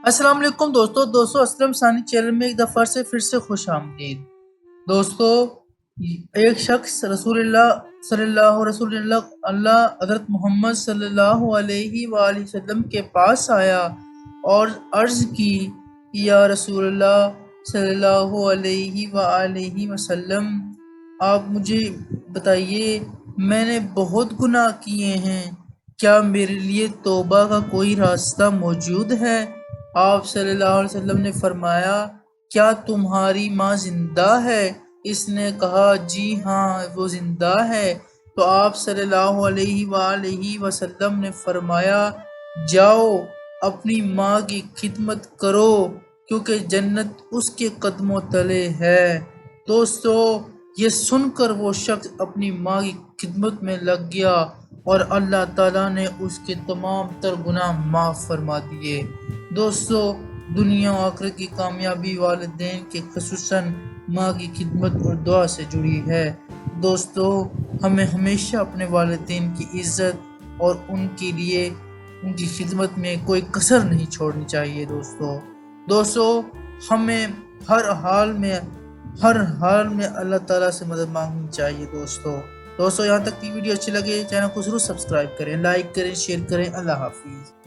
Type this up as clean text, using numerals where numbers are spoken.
السلام علیکم دوستو اسلم ثانی چینل میں ایک دفعہ سے پھر سے خوش آمدید۔ دوستو ایک شخص رسول اللہ حضرت محمد صلی اللہ علیہ وآلہ وسلم کے پاس آیا اور عرض کی یا رسول اللہ صلی اللہ علیہ وآلہ وسلم، آپ مجھے بتائیے میں نے بہت گناہ کیے ہیں، کیا میرے لیے توبہ کا کوئی راستہ موجود ہے؟ آپ صلی اللہ علیہ وسلم نے فرمایا، کیا تمہاری ماں زندہ ہے؟ اس نے کہا جی ہاں وہ زندہ ہے۔ تو آپ صلی اللہ علیہ وآلہ وسلم نے فرمایا، جاؤ اپنی ماں کی خدمت کرو کیونکہ جنت اس کے قدموں تلے ہے۔ دوستو یہ سن کر وہ شخص اپنی ماں کی خدمت میں لگ گیا اور اللہ تعالیٰ نے اس کے تمام تر گناہ معاف فرما دیے۔ دوستو دنیا و آخرت کی کامیابی والدین کے خصوصاً ماں کی خدمت اور دعا سے جڑی ہے۔ دوستو ہمیں ہمیشہ اپنے والدین کی عزت اور ان کی خدمت میں کوئی کسر نہیں چھوڑنی چاہیے۔ دوستو ہمیں ہر حال میں اللہ تعالیٰ سے مدد مانگنی چاہیے۔ دوستو یہاں تک کی ویڈیو اچھی لگے چینل کو ضرور سبسکرائب کریں، لائک کریں، شیئر کریں۔ اللہ حافظ۔